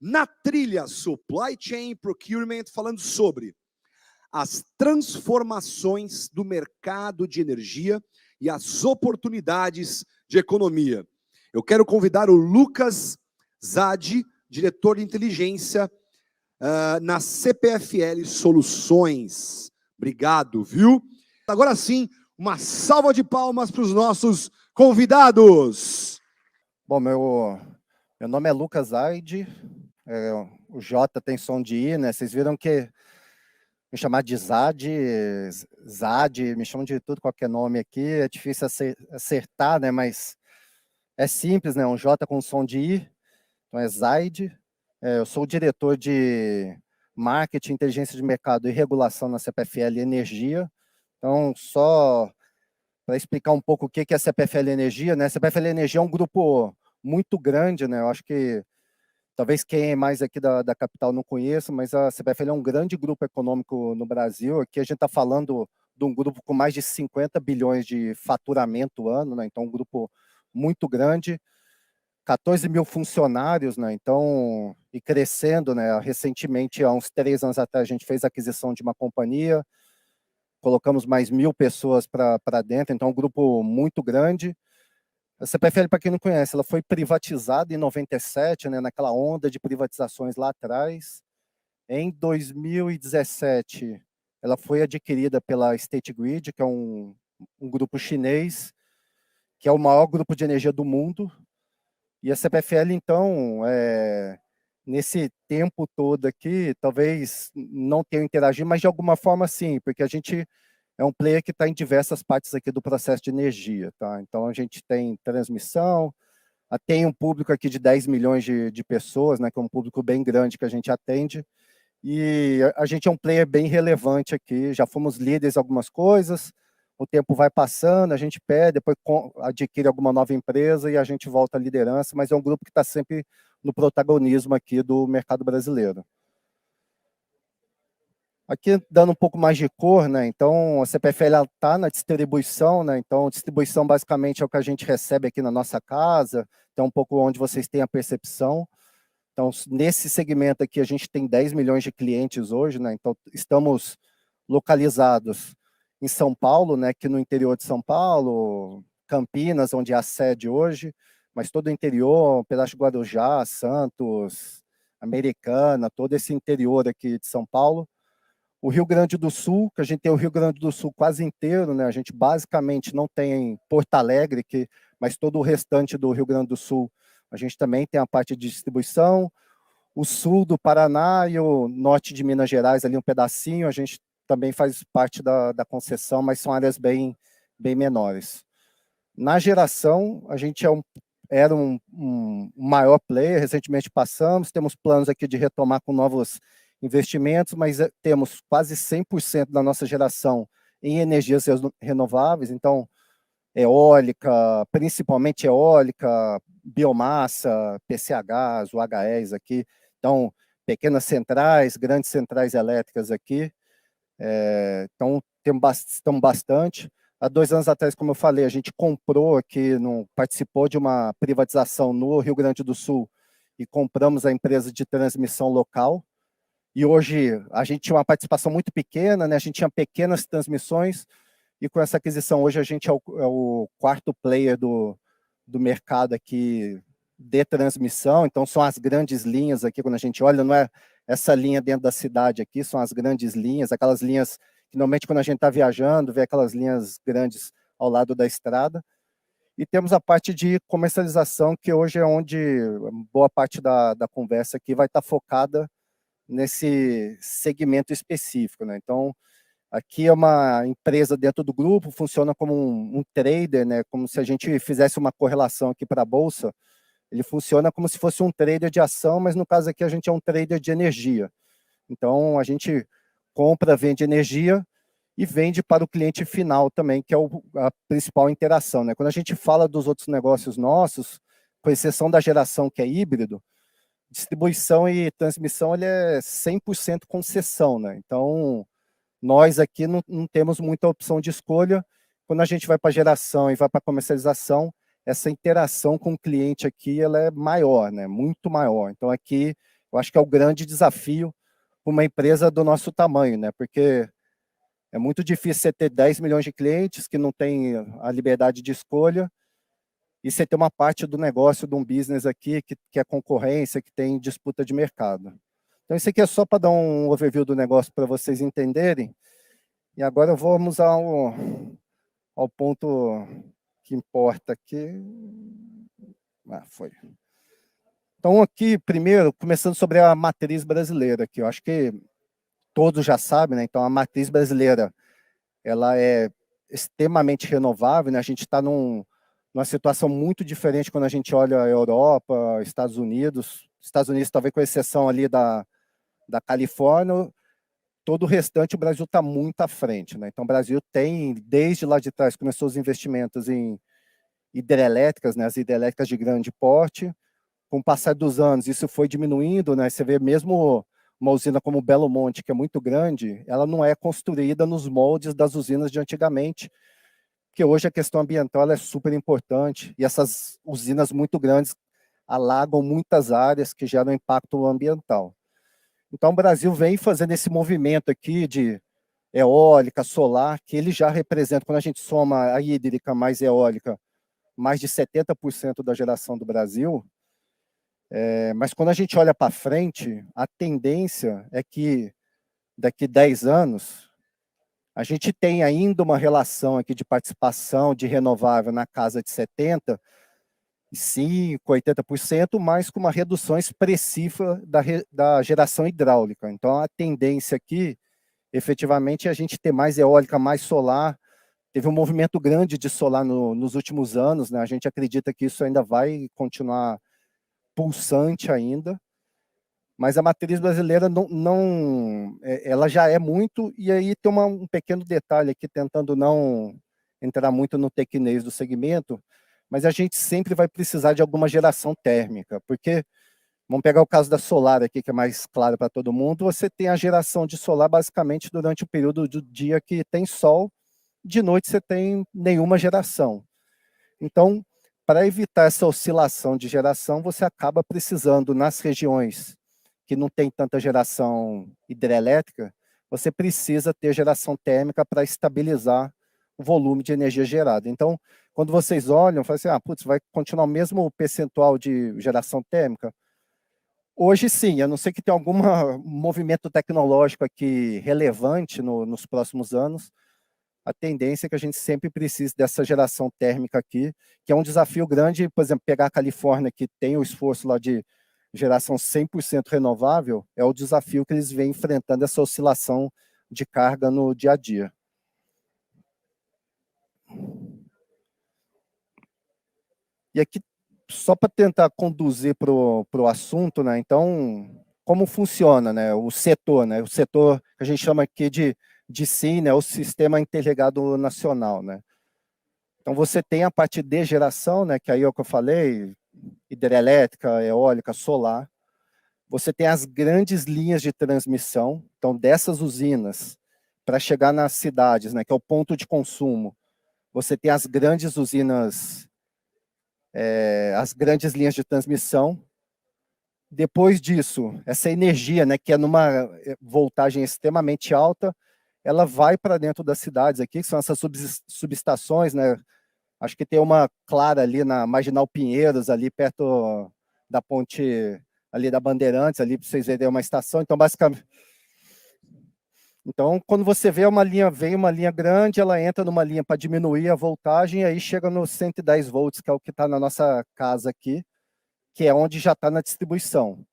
Na trilha Supply Chain Procurement, falando sobre as transformações do mercado de energia e as oportunidades de economia. Eu quero convidar o Lucas Zadi, diretor de inteligência na CPFL Soluções. Obrigado, viu? Agora sim, uma salva de palmas para os nossos convidados. Bom, meu nome é Lucas Zadi, o J tem som de I, né? Vocês viram que me chamar de Zadi, me chamam de tudo, qualquer nome aqui, é difícil acertar, né? Mas é simples, né? Um J com som de I, então é Zadi. Eu sou o diretor de Marketing, Inteligência de Mercado e Regulação na CPFL Energia. Então, só para explicar um pouco o que é a CPFL Energia, né? A CPFL Energia é um grupo muito grande, né? Eu acho que talvez quem é mais aqui da capital não conheça, mas a CPFL é um grande grupo econômico no Brasil. Aqui a gente está falando de um grupo com mais de 50 bilhões de faturamento ano, né? Então, um grupo muito grande, 14 mil funcionários, né? Então, e crescendo, né? Recentemente, há uns 3 anos atrás, a gente fez a aquisição de uma companhia, colocamos mais 1.000 pessoas para dentro, então um grupo muito grande. A CPFL, para quem não conhece, ela foi privatizada em 97, né, naquela onda de privatizações lá atrás. Em 2017, ela foi adquirida pela State Grid, que é um grupo chinês, que é o maior grupo de energia do mundo. E a CPFL, então, nesse tempo todo aqui, talvez não tenha interagido, mas de alguma forma sim, porque a gente é um player que está em diversas partes aqui do processo de energia, tá? Então, a gente tem transmissão, tem um público aqui de 10 milhões de pessoas, né, que é um público bem grande que a gente atende, e a gente é um player bem relevante aqui, já fomos líderes em algumas coisas, o tempo vai passando, a gente perde, depois adquire alguma nova empresa e a gente volta à liderança, mas é um grupo que está sempre no protagonismo aqui do mercado brasileiro. Aqui, dando um pouco mais de cor, né? Então, a CPFL está na distribuição, né? Então, distribuição basicamente é o que a gente recebe aqui na nossa casa, então um pouco onde vocês têm a percepção. Então, nesse segmento aqui, a gente tem 10 milhões de clientes hoje, né? Então, estamos localizados em São Paulo, né? Aqui no interior de São Paulo, Campinas, onde é a sede hoje, mas todo o interior, um pedaço de Guarujá, Santos, Americana, todo esse interior aqui de São Paulo. O Rio Grande do Sul, que a gente tem o Rio Grande do Sul quase inteiro, né? A gente basicamente não tem Porto Alegre, mas todo o restante do Rio Grande do Sul, a gente também tem a parte de distribuição. O sul do Paraná e o norte de Minas Gerais, ali um pedacinho, a gente também faz parte da concessão, mas são áreas bem menores. Na geração, a gente era um maior player, recentemente passamos, temos planos aqui de retomar com novos investimentos, mas temos quase 100% da nossa geração em energias renováveis, então eólica, principalmente eólica, biomassa, PCHs, UHEs aqui, então pequenas centrais, grandes centrais elétricas aqui, então estamos bastante. Há 2 anos atrás, como eu falei, a gente comprou aqui, participou de uma privatização no Rio Grande do Sul e compramos a empresa de transmissão local. E hoje a gente tinha uma participação muito pequena, né? A gente tinha pequenas transmissões, e com essa aquisição hoje a gente é o quarto player do mercado aqui de transmissão. Então são as grandes linhas aqui, quando a gente olha, não é essa linha dentro da cidade aqui, são as grandes linhas, aquelas linhas que normalmente quando a gente está viajando, vê aquelas linhas grandes ao lado da estrada. E temos a parte de comercialização, que hoje é onde boa parte da conversa aqui vai estar focada nesse segmento específico, né? Então, aqui é uma empresa dentro do grupo, funciona como um trader, né? Como se a gente fizesse uma correlação aqui para a Bolsa, ele funciona como se fosse um trader de ação, mas no caso aqui a gente é um trader de energia. Então, a gente compra, vende energia e vende para o cliente final também, que é a principal interação, né? Quando a gente fala dos outros negócios nossos, com exceção da geração que é híbrido, distribuição e transmissão ele é 100% concessão, né? Então, nós aqui não temos muita opção de escolha. Quando a gente vai para geração e vai para comercialização, essa interação com o cliente aqui ela é maior, né? Muito maior. Então, aqui eu acho que é o grande desafio para uma empresa do nosso tamanho, né? Porque é muito difícil você ter 10 milhões de clientes que não têm a liberdade de escolha e você ter uma parte do negócio de um business aqui que é concorrência, que tem disputa de mercado. Então, isso aqui é só para dar um overview do negócio para vocês entenderem. E agora vamos ao ponto que importa aqui. Foi. Então, aqui, primeiro, começando sobre a matriz brasileira, que eu acho que todos já sabem, né? Então, a matriz brasileira, ela é extremamente renovável, né? A gente está numa situação muito diferente quando a gente olha a Europa, Estados Unidos. Estados Unidos, talvez com exceção ali da Califórnia, todo o restante, o Brasil está muito à frente, né? Então, o Brasil tem, desde lá de trás, começou os investimentos em hidrelétricas, né? As hidrelétricas de grande porte. Com o passar dos anos, isso foi diminuindo, né? Você vê mesmo uma usina como Belo Monte, que é muito grande, ela não é construída nos moldes das usinas de antigamente, porque hoje a questão ambiental ela é super importante, e essas usinas muito grandes alagam muitas áreas que geram impacto ambiental. Então, o Brasil vem fazendo esse movimento aqui de eólica, solar, que ele já representa, quando a gente soma a hídrica mais eólica, mais de 70% da geração do Brasil. Mas quando a gente olha para frente, a tendência é que daqui 10 anos, a gente tem ainda uma relação aqui de participação de renovável na casa de 70%, 80%, mas com uma redução expressiva da geração hidráulica. Então, a tendência aqui, efetivamente, é a gente ter mais eólica, mais solar. Teve um movimento grande de solar nos últimos anos, né? A gente acredita que isso ainda vai continuar pulsante ainda, mas a matriz brasileira ela já é muito, e aí tem um pequeno detalhe aqui, tentando não entrar muito no tecnês do segmento, mas a gente sempre vai precisar de alguma geração térmica, porque, vamos pegar o caso da solar aqui, que é mais claro para todo mundo, você tem a geração de solar basicamente durante o período do dia que tem sol, de noite você tem nenhuma geração. Então, para evitar essa oscilação de geração, você acaba precisando, nas regiões que não tem tanta geração hidrelétrica, você precisa ter geração térmica para estabilizar o volume de energia gerada. Então, quando vocês olham, falam assim, putz, vai continuar o mesmo percentual de geração térmica? Hoje sim, a não ser que tenha algum movimento tecnológico aqui relevante nos próximos anos, a tendência é que a gente sempre precise dessa geração térmica aqui, que é um desafio grande, por exemplo, pegar a Califórnia, que tem o esforço lá de geração 100% renovável, é o desafio que eles vêm enfrentando, essa oscilação de carga no dia a dia. E aqui, só para tentar conduzir para o assunto, né? Então, como funciona, né? O setor que a gente chama aqui de SIN, né, o Sistema Interligado Nacional, né? Então, você tem a parte de geração, né, que aí é o que eu falei, hidrelétrica, eólica, solar. Você tem as grandes linhas de transmissão, então, dessas usinas, para chegar nas cidades, né, que é o ponto de consumo, você tem as grandes usinas, as grandes linhas de transmissão. Depois disso, essa energia, né, que é numa voltagem extremamente alta, ela vai para dentro das cidades aqui, que são essas subestações, né? Acho que tem uma clara ali na Marginal Pinheiros, ali perto da ponte ali da Bandeirantes, ali para vocês verem uma estação. Então, basicamente, quando você vê vem uma linha grande, ela entra numa linha para diminuir a voltagem, e aí chega nos 110 volts, que é o que está na nossa casa aqui, que é onde já está na distribuição.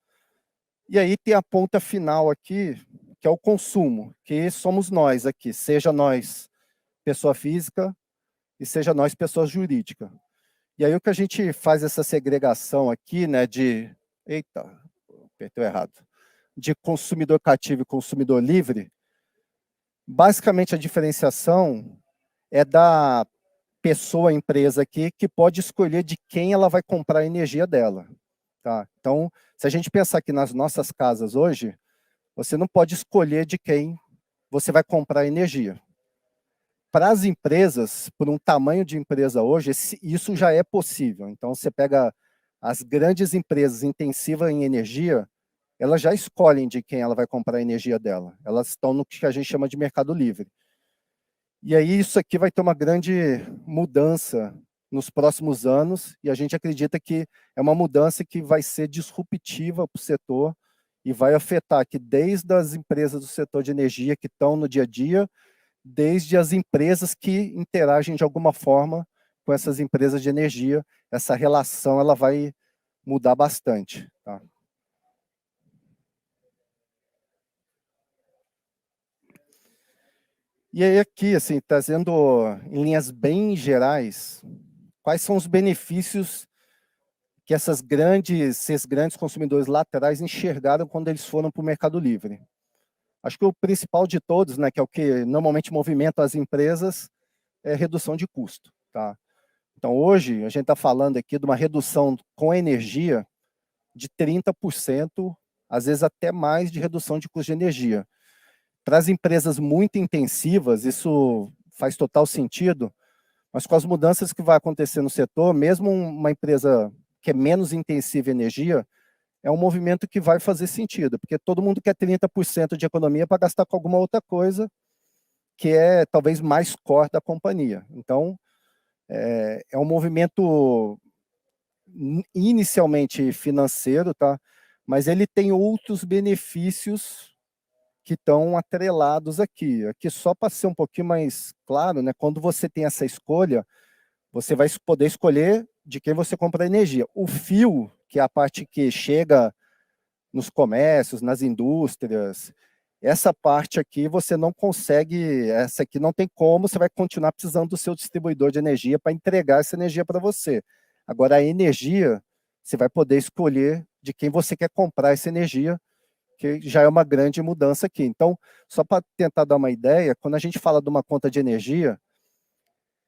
E aí tem a ponta final aqui, que é o consumo, que somos nós aqui, seja nós pessoa física e seja nós pessoa jurídica. E aí o que a gente faz essa segregação aqui, né, apertei errado, de consumidor cativo e consumidor livre, basicamente a diferenciação é da pessoa, empresa aqui, que pode escolher de quem ela vai comprar a energia dela. Tá? Então, se a gente pensar aqui nas nossas casas hoje, você não pode escolher de quem você vai comprar energia. Para as empresas, por um tamanho de empresa hoje, isso já é possível. Então, você pega as grandes empresas intensivas em energia, elas já escolhem de quem ela vai comprar a energia dela. Elas estão no que a gente chama de mercado livre. E aí isso aqui vai ter uma grande mudança nos próximos anos, e a gente acredita que é uma mudança que vai ser disruptiva para o setor e vai afetar aqui desde as empresas do setor de energia que estão no dia a dia, desde as empresas que interagem de alguma forma com essas empresas de energia. Essa relação ela vai mudar bastante. Tá? E aí aqui, assim, trazendo em linhas bem gerais, quais são os benefícios que esses grandes consumidores laterais enxergaram quando eles foram para o Mercado Livre? Acho que o principal de todos, né, que é o que normalmente movimenta as empresas, é redução de custo. Tá? Então, hoje, a gente está falando aqui de uma redução com energia de 30%, às vezes até mais de redução de custo de energia. Para as empresas muito intensivas, isso faz total sentido, mas com as mudanças que vai acontecer no setor, mesmo uma empresa que é menos intensiva em energia, é um movimento que vai fazer sentido, porque todo mundo quer 30% de economia para gastar com alguma outra coisa, que é talvez mais core da companhia. Então, é um movimento inicialmente financeiro, tá? Mas ele tem outros benefícios que estão atrelados aqui. Aqui só para ser um pouquinho mais claro, né? Quando você tem essa escolha, você vai poder escolher de quem você compra a energia. O fio, que é a parte que chega nos comércios, nas indústrias, essa parte aqui você não consegue, essa aqui não tem como, você vai continuar precisando do seu distribuidor de energia para entregar essa energia para você. Agora, a energia, você vai poder escolher de quem você quer comprar essa energia, que já é uma grande mudança aqui. Então, só para tentar dar uma ideia, quando a gente fala de uma conta de energia,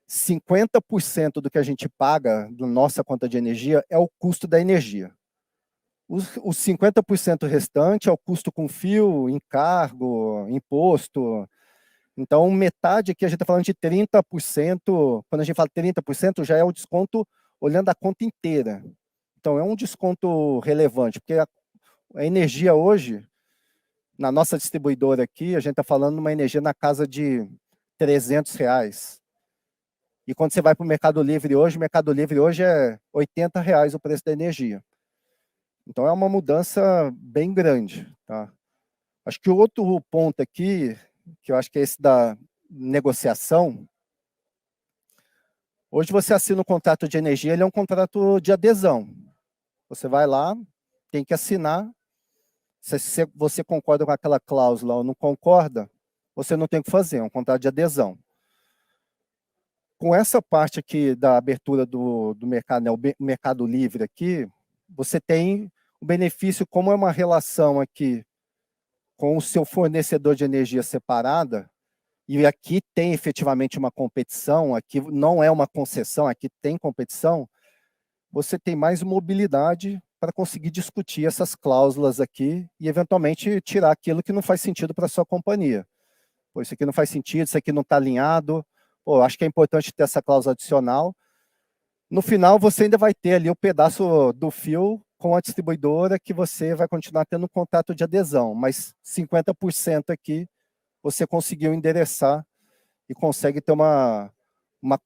50% do que a gente paga da nossa conta de energia é o custo da energia. Os 50% restante é o custo com fio, encargo, imposto. Então, metade aqui a gente está falando de 30%. Quando a gente fala 30%, já é o desconto olhando a conta inteira. Então, é um desconto relevante, porque a energia hoje, na nossa distribuidora aqui, a gente está falando de uma energia na casa de R$300. E quando você vai para o Mercado Livre hoje, é R$80 o preço da energia. Então é uma mudança bem grande. Tá? Acho que o outro ponto aqui, que eu acho que é esse da negociação, hoje você assina um contrato de energia, ele é um contrato de adesão. Você vai lá, tem que assinar. Se você concorda com aquela cláusula ou não concorda, você não tem o que fazer, é um contrato de adesão. Com essa parte aqui da abertura do mercado, né, o Mercado Livre aqui, você tem o benefício, como é uma relação aqui com o seu fornecedor de energia separada, e aqui tem efetivamente uma competição, aqui não é uma concessão, aqui tem competição, você tem mais mobilidade para conseguir discutir essas cláusulas aqui e, eventualmente, tirar aquilo que não faz sentido para a sua companhia. Pô, isso aqui não faz sentido, isso aqui não está alinhado, pô, acho que é importante ter essa cláusula adicional. No final, você ainda vai ter ali o pedaço do fio com a distribuidora que você vai continuar tendo contato de adesão, mas 50% aqui você conseguiu endereçar e consegue ter uma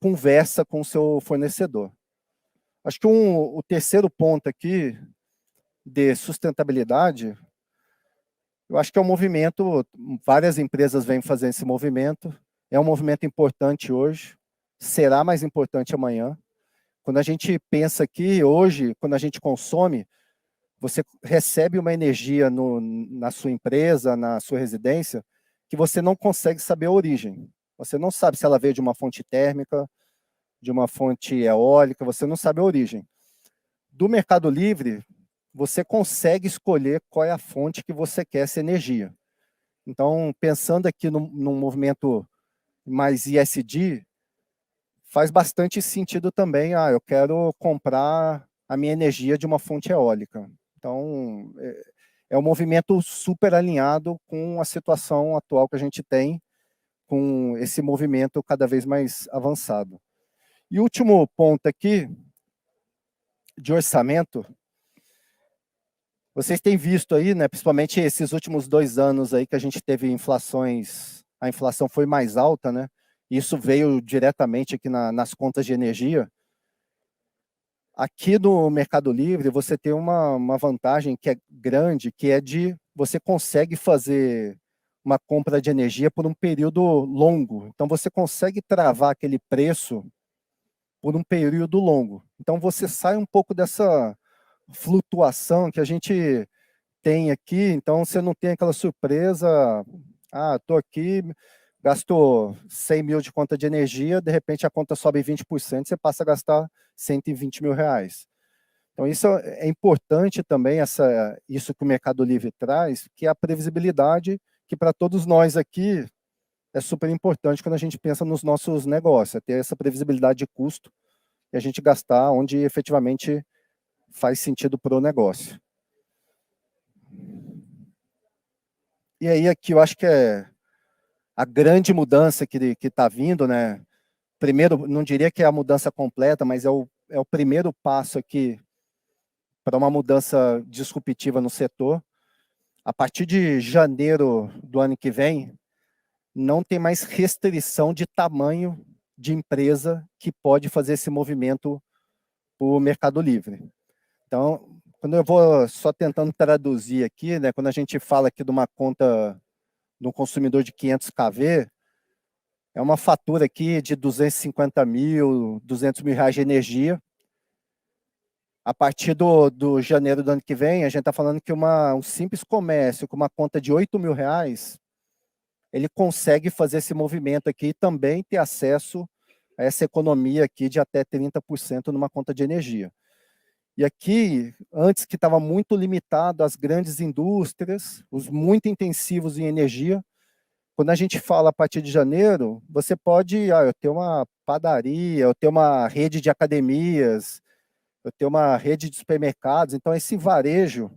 conversa com o seu fornecedor. Acho que o terceiro ponto aqui de sustentabilidade, eu acho que é um movimento, várias empresas vêm fazendo esse movimento, é um movimento importante hoje, será mais importante amanhã. Quando a gente pensa que hoje, quando a gente consome, você recebe uma energia na sua empresa, na sua residência, que você não consegue saber a origem. Você não sabe se ela veio de uma fonte térmica, de uma fonte eólica, você não sabe a origem. Do Mercado Livre, você consegue escolher qual é a fonte que você quer essa energia. Então, pensando aqui num movimento mais ESG, faz bastante sentido também, eu quero comprar a minha energia de uma fonte eólica. Então, é um movimento super alinhado com a situação atual que a gente tem, com esse movimento cada vez mais avançado. E o último ponto aqui, de orçamento, Vocês têm visto aí, né, principalmente esses últimos 2 anos aí que a gente teve inflações, a inflação foi mais alta, né? Isso veio diretamente aqui nas contas de energia. Aqui no Mercado Livre, você tem uma vantagem que é grande, que é de você consegue fazer uma compra de energia por um período longo. Então, você consegue travar aquele preço por um período longo. Então, você sai um pouco dessa flutuação que a gente tem aqui. Então, você não tem aquela surpresa, estou aqui, gasto 100 mil de conta de energia, de repente a conta sobe 20%, você passa a gastar 120 mil reais. Então, isso é importante também, isso que o Mercado Livre traz, que é a previsibilidade, que para todos nós aqui é super importante quando a gente pensa nos nossos negócios, é ter essa previsibilidade de custo e a gente gastar onde efetivamente faz sentido para o negócio. E aí aqui eu acho que é a grande mudança que está vindo, né? Primeiro, não diria que é a mudança completa, mas é o primeiro passo aqui para uma mudança disruptiva no setor. A partir de janeiro do ano que vem, não tem mais restrição de tamanho de empresa que pode fazer esse movimento para o Mercado Livre. Então, quando eu vou só tentando traduzir aqui, né, quando a gente fala aqui de uma conta de um consumidor de 500 kV, é uma fatura aqui de 250 mil, 200 mil reais de energia. A partir do janeiro do ano que vem, a gente está falando que um simples comércio com uma conta de 8 mil reais, ele consegue fazer esse movimento aqui e também ter acesso a essa economia aqui de até 30% numa conta de energia. E aqui, antes que estava muito limitado às grandes indústrias, os muito intensivos em energia, quando a gente fala a partir de janeiro, você pode, eu tenho uma padaria, eu tenho uma rede de academias, eu tenho uma rede de supermercados, então esse varejo,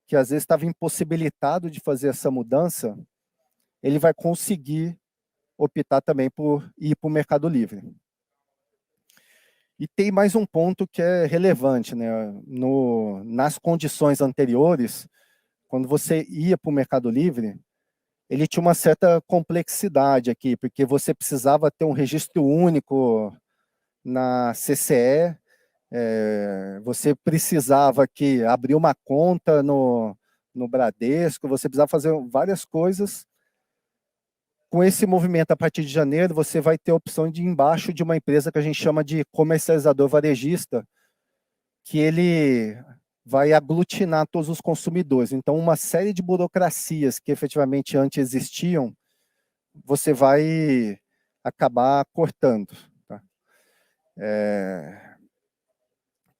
que às vezes estava impossibilitado de fazer essa mudança, ele vai conseguir optar também por ir para o Mercado Livre. E tem mais um ponto que é relevante, né? Nas condições anteriores, quando você ia para o Mercado Livre, ele tinha uma certa complexidade aqui, porque você precisava ter um registro único na CCE, você precisava aqui abrir uma conta no Bradesco, você precisava fazer várias coisas. Com esse movimento, a partir de janeiro, você vai ter a opção de ir embaixo de uma empresa que a gente chama de comercializador varejista, que ele vai aglutinar todos os consumidores. Então, uma série de burocracias que efetivamente antes existiam, você vai acabar cortando. Tá?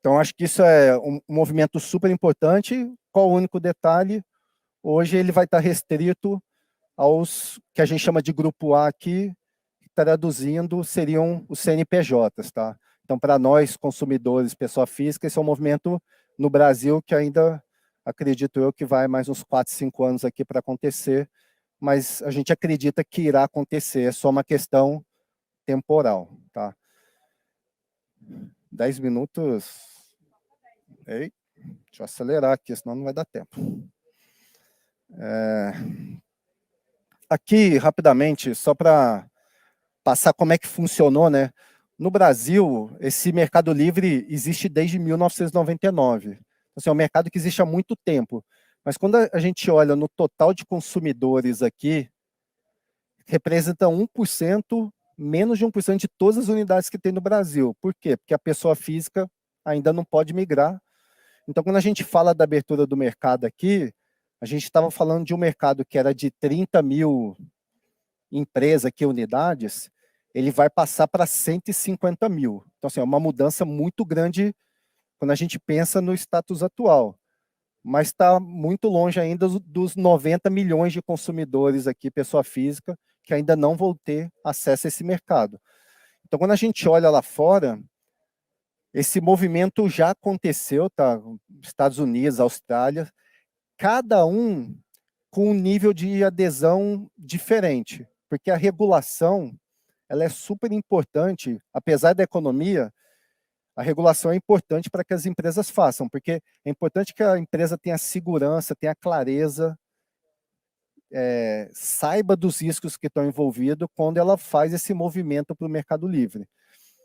Então, acho que isso é um movimento super importante. Qual o único detalhe? Hoje ele vai estar restrito aos que a gente chama de grupo A aqui, traduzindo, seriam os CNPJs, tá? Então, para nós, consumidores, pessoa física, esse é um movimento no Brasil que ainda, acredito eu, que vai mais uns 4, 5 anos aqui para acontecer, mas a gente acredita que irá acontecer, é só uma questão temporal, tá? 10 minutos... Ei, deixa eu acelerar aqui, senão não vai dar tempo. Aqui, rapidamente, só para passar como é que funcionou, né? No Brasil, esse Mercado Livre existe desde 1999. Assim, é um mercado que existe há muito tempo. Mas quando a gente olha no total de consumidores aqui, representa 1%, menos de 1% de todas as unidades que tem no Brasil. Por quê? Porque a pessoa física ainda não pode migrar. Então, quando a gente fala da abertura do mercado aqui, a gente estava falando de um mercado que era de 30 mil empresas aqui, unidades, ele vai passar para 150 mil. Então, assim, é uma mudança muito grande quando a gente pensa no status atual. Mas está muito longe ainda dos 90 milhões de consumidores aqui, pessoa física, que ainda não vão ter acesso a esse mercado. Então, quando a gente olha lá fora, esse movimento já aconteceu, tá? Estados Unidos, Austrália, cada um com um nível de adesão diferente, porque a regulação ela é super importante, apesar da economia, a regulação é importante para que as empresas façam, porque é importante que a empresa tenha segurança, tenha clareza, saiba dos riscos que estão envolvidos quando ela faz esse movimento para o Mercado Livre.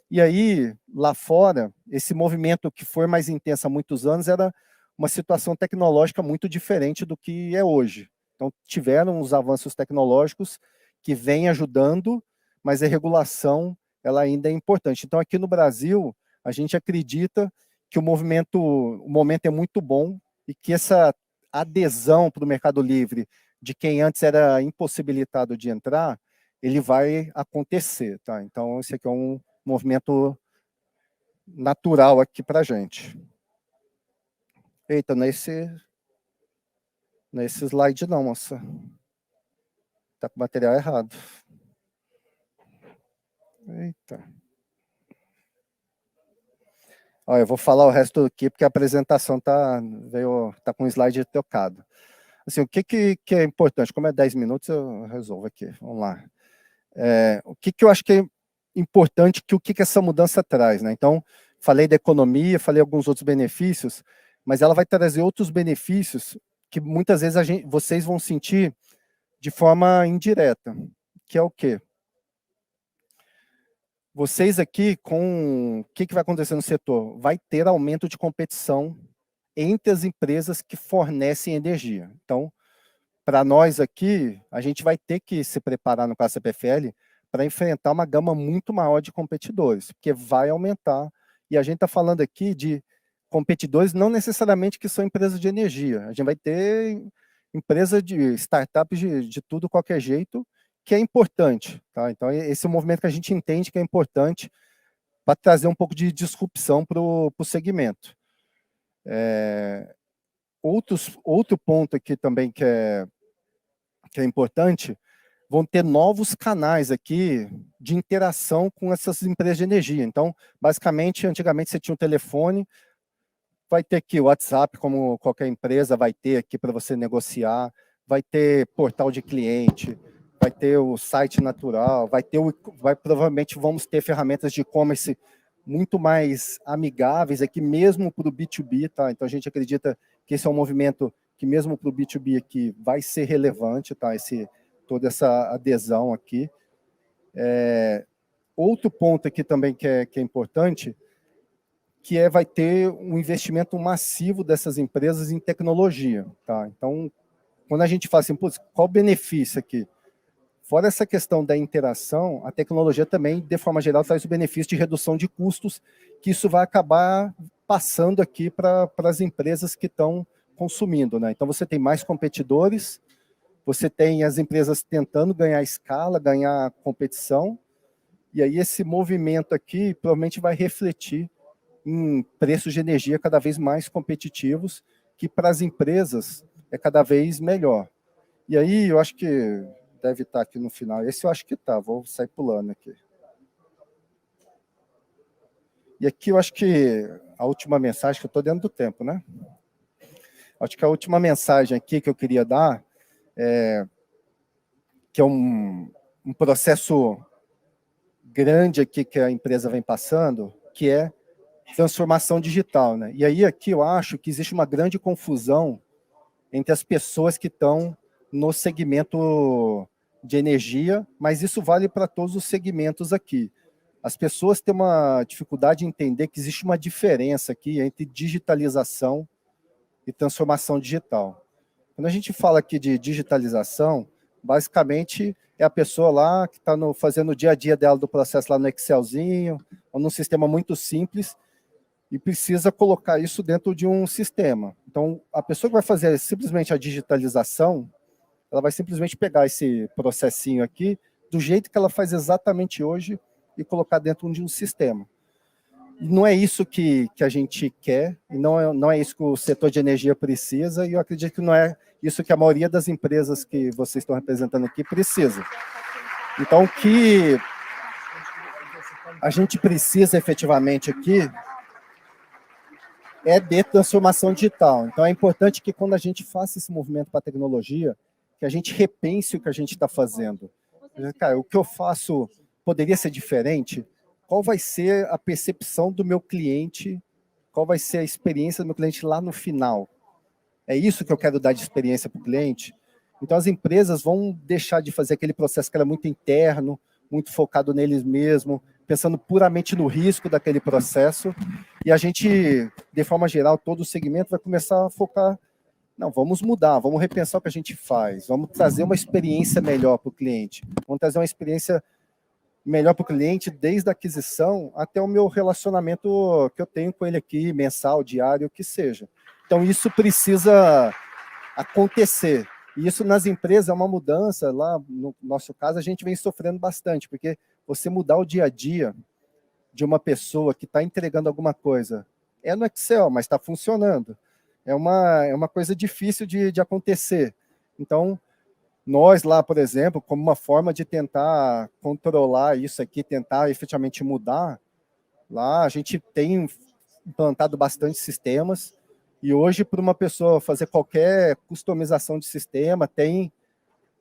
E aí, lá fora, esse movimento que foi mais intenso há muitos anos era uma situação tecnológica muito diferente do que é hoje. Então, tiveram os avanços tecnológicos que vêm ajudando, mas a regulação ela ainda é importante. Então, aqui no Brasil, a gente acredita que o momento é muito bom e que essa adesão para o Mercado Livre de quem antes era impossibilitado de entrar, ele vai acontecer, tá? Então, esse aqui é um movimento natural aqui para a gente. Eita, nesse slide não, moça. Está com o material errado. Eita. Ó, eu vou falar o resto aqui, porque a apresentação tá com o slide trocado. Assim, o que é importante? Como é 10 minutos, eu resolvo aqui. Vamos lá. O que eu acho que é importante, o que essa mudança traz, né? Então, falei da economia, falei alguns outros benefícios, mas ela vai trazer outros benefícios que muitas vezes vocês vão sentir de forma indireta, que é o quê? Vocês aqui, o que vai acontecer no setor? Vai ter aumento de competição entre as empresas que fornecem energia. Então, para nós aqui, a gente vai ter que se preparar no caso da CPFL para enfrentar uma gama muito maior de competidores, porque vai aumentar. E a gente está falando aqui de competidores não necessariamente que são empresas de energia. A gente vai ter empresas de startups de tudo, qualquer jeito, que é importante. Tá? Então, esse é um movimento que a gente entende que é importante para trazer um pouco de disrupção para o segmento. Outro ponto aqui também que é importante, vão ter novos canais aqui de interação com essas empresas de energia. Então, basicamente, antigamente você tinha um telefone, vai ter aqui o WhatsApp, como qualquer empresa vai ter aqui para você negociar, vai ter portal de cliente, vai ter o site natural, provavelmente vamos ter ferramentas de e-commerce muito mais amigáveis aqui, mesmo para o B2B, tá? Então a gente acredita que esse é um movimento que mesmo para o B2B aqui vai ser relevante, tá? Toda essa adesão aqui. Outro ponto aqui também que é importante, que vai ter um investimento massivo dessas empresas em tecnologia, tá? Então, quando a gente fala assim, qual o benefício aqui? Fora essa questão da interação, a tecnologia também, de forma geral, traz o benefício de redução de custos, que isso vai acabar passando aqui para as empresas que estão consumindo, né? Então, você tem mais competidores, você tem as empresas tentando ganhar escala, ganhar competição, e aí esse movimento aqui provavelmente vai refletir em preços de energia cada vez mais competitivos, que para as empresas é cada vez melhor. E aí eu acho que deve estar aqui no final. Esse eu acho que está, vou sair pulando aqui. E aqui eu acho que a última mensagem, que eu estou dentro do tempo, né? Acho que a última mensagem aqui que eu queria dar que é um processo grande aqui que a empresa vem passando, que é transformação digital, né? E aí aqui eu acho que existe uma grande confusão entre as pessoas que estão no segmento de energia, mas isso vale para todos os segmentos aqui. As pessoas têm uma dificuldade em entender que existe uma diferença aqui entre digitalização e transformação digital. Quando a gente fala aqui de digitalização, basicamente é a pessoa lá que está fazendo o dia a dia dela do processo lá no Excelzinho, ou num sistema muito simples, e precisa colocar isso dentro de um sistema. Então, a pessoa que vai fazer simplesmente a digitalização, ela vai simplesmente pegar esse processinho aqui, do jeito que ela faz exatamente hoje, e colocar dentro de um sistema. E não é isso que a gente quer, e não é isso que o setor de energia precisa, e eu acredito que não é isso que a maioria das empresas que vocês estão representando aqui precisa. Então, o que a gente precisa efetivamente aqui é de transformação digital. Então, é importante que quando a gente faça esse movimento para a tecnologia, que a gente repense o que a gente está fazendo. Cara, o que eu faço poderia ser diferente? qual vai ser a percepção do meu cliente, qual vai ser a experiência do meu cliente lá no final. É isso que eu quero dar de experiência para o cliente? Então, as empresas vão deixar de fazer aquele processo que era muito interno, muito focado neles mesmos, pensando puramente no risco daquele processo, e a gente, de forma geral, todo o segmento vai começar a focar, não, vamos mudar, vamos repensar o que a gente faz, vamos trazer uma experiência melhor para o cliente, vamos trazer uma experiência melhor para o cliente, desde a aquisição até o meu relacionamento que eu tenho com ele aqui, mensal, diário, o que seja. Então, isso precisa acontecer. E isso nas empresas é uma mudança, lá no nosso caso a gente vem sofrendo bastante, porque você mudar o dia a dia de uma pessoa que está entregando alguma coisa, é no Excel, mas está funcionando. É uma coisa difícil de acontecer. Então, nós lá, por exemplo, como uma forma de tentar controlar isso aqui, tentar efetivamente mudar, lá a gente tem implantado bastante sistemas, e hoje, para uma pessoa fazer qualquer customização de sistema,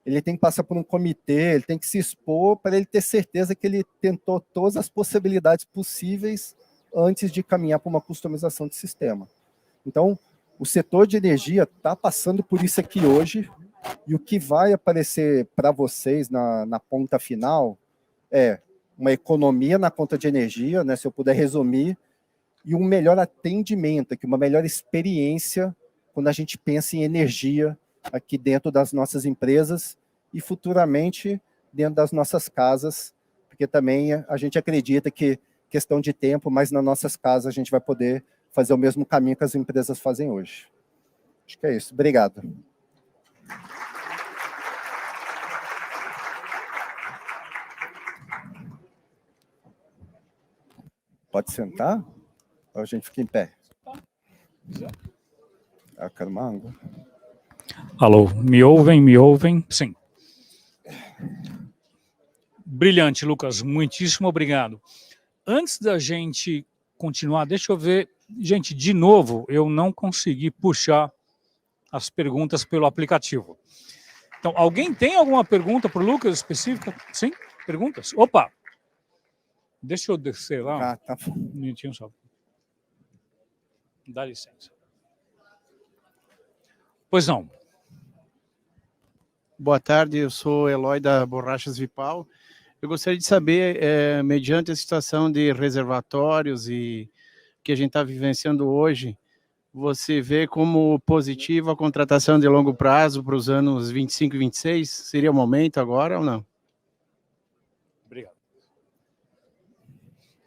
ele tem que passar por um comitê, ele tem que se expor para ele ter certeza que ele tentou todas as possibilidades possíveis antes de caminhar para uma customização de sistema. Então, o setor de energia está passando por isso aqui hoje, e o que vai aparecer para vocês na ponta final é uma economia na conta de energia, né, se eu puder resumir, e um melhor atendimento, aqui, uma melhor experiência quando a gente pensa em energia aqui dentro das nossas empresas e futuramente dentro das nossas casas, porque também a gente acredita que questão de tempo, mas nas nossas casas a gente vai poder fazer o mesmo caminho que as empresas fazem hoje. Acho que é isso. Obrigado. Pode sentar? Ou a gente fica em pé? Eu quero uma água. Alô, me ouvem? Me ouvem? Sim. Brilhante, Lucas. Muitíssimo obrigado. Antes da gente continuar, deixa eu ver. Gente, de novo, eu não consegui puxar as perguntas pelo aplicativo. Então, alguém tem alguma pergunta para o Lucas específica? Sim? Perguntas? Opa! Deixa eu descer lá. Tá. Um minutinho só. Dá licença. Pois não. Boa tarde, eu sou Eloy da Borrachas Vipal. Eu gostaria de saber, mediante a situação de reservatórios e que a gente está vivenciando hoje, você vê como positivo a contratação de longo prazo para os anos 25 e 26? Seria o momento agora ou não? Obrigado.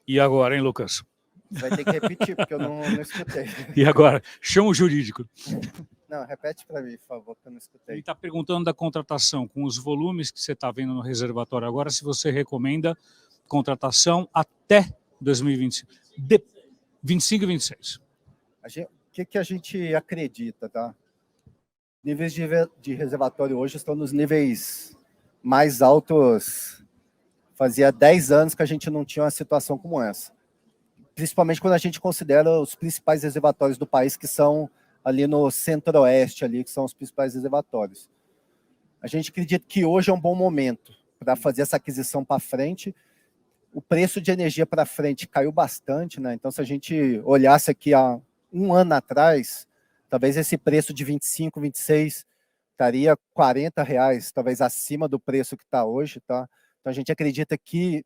E agora, hein, Lucas? Vai ter que repetir, porque eu não escutei. E agora? Chão jurídico. Não, repete para mim, por favor, que eu não escutei. Ele está perguntando da contratação, com os volumes que você está vendo no reservatório agora, se você recomenda contratação até 2025, 25 e 26. O que a gente acredita, tá? Níveis de reservatório hoje estão nos níveis mais altos. Fazia 10 anos que a gente não tinha uma situação como essa. Principalmente quando a gente considera os principais reservatórios do país, que são ali no centro-oeste, ali, que são os principais reservatórios. A gente acredita que hoje é um bom momento para fazer essa aquisição para frente. O preço de energia para frente caiu bastante, né? Então, se a gente olhasse aqui há um ano atrás, talvez esse preço de 25, 26 estaria R$40, talvez acima do preço que está hoje, tá? Então, a gente acredita que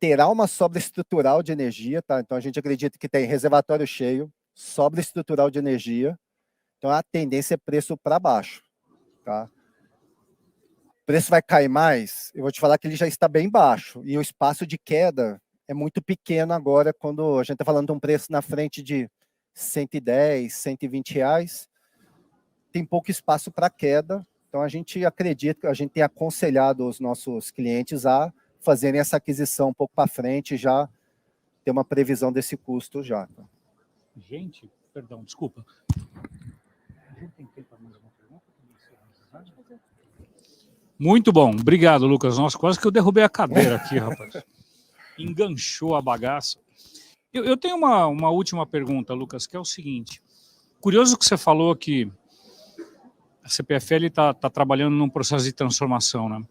terá uma sobra estrutural de energia, tá? Então, a gente acredita que tem reservatório cheio, sobra estrutural de energia, então a tendência é preço para baixo, tá? O preço vai cair mais, eu vou te falar que ele já está bem baixo, e o espaço de queda é muito pequeno agora, quando a gente está falando de um preço na frente de 110, 120 reais, tem pouco espaço para queda, então a gente acredita, a gente tem aconselhado os nossos clientes a fazerem essa aquisição um pouco para frente, já ter uma previsão desse custo já. Tá? Gente, perdão, desculpa. Muito bom, obrigado, Lucas. Nossa, quase que eu derrubei a cadeira aqui, rapaz. Enganchou a bagaça. Eu tenho uma última pergunta, Lucas, que é o seguinte. Curioso que você falou que a CPFL está trabalhando num processo de transformação, né?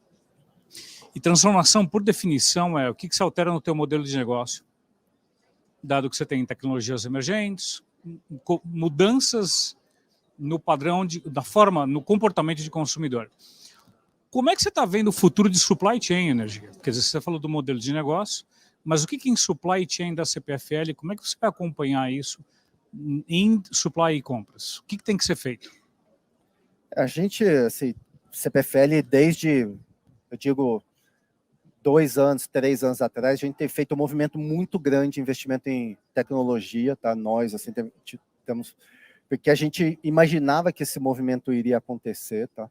E transformação, por definição, é o que se altera no teu modelo de negócio, dado que você tem tecnologias emergentes, mudanças no padrão, da forma, no comportamento de consumidor. Como é que você está vendo o futuro de supply chain energia? Quer dizer, você falou do modelo de negócio, mas o que em supply chain da CPFL, como é que você vai acompanhar isso em supply e compras? O que tem que ser feito? A gente, assim, CPFL, desde, eu digo, 2 anos, 3 anos atrás, a gente tem feito um movimento muito grande de investimento em tecnologia, tá? Nós, assim, temos... Porque a gente imaginava que esse movimento iria acontecer, tá?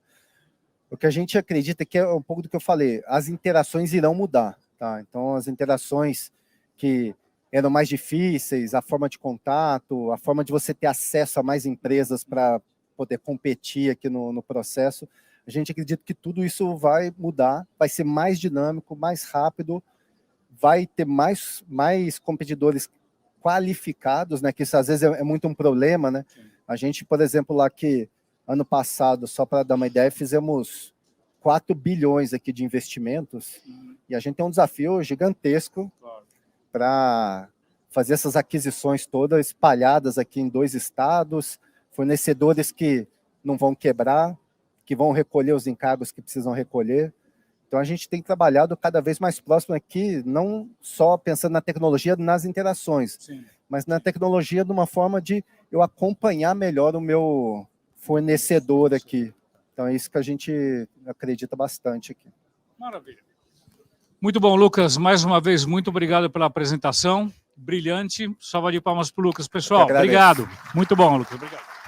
O que a gente acredita que é um pouco do que eu falei, as interações irão mudar, tá? Então, as interações que eram mais difíceis, a forma de contato, a forma de você ter acesso a mais empresas para poder competir aqui no processo, a gente acredita que tudo isso vai mudar, vai ser mais dinâmico, mais rápido, vai ter mais competidores qualificados, né? Que isso às vezes é muito um problema, né? Sim. A gente, por exemplo, lá que ano passado, só para dar uma ideia, fizemos 4 bilhões aqui de investimentos, e a gente tem um desafio gigantesco para fazer essas aquisições todas espalhadas aqui em 2 estados, fornecedores que não vão quebrar, que vão recolher os encargos que precisam recolher. Então, a gente tem trabalhado cada vez mais próximo aqui, não só pensando na tecnologia, nas interações, sim, mas na tecnologia de uma forma de eu acompanhar melhor o meu fornecedor aqui. Então, é isso que a gente acredita bastante aqui. Maravilha. Muito bom, Lucas. Mais uma vez, muito obrigado pela apresentação. Brilhante. Salva de palmas para o Lucas. Pessoal, obrigado. Muito bom, Lucas. Obrigado.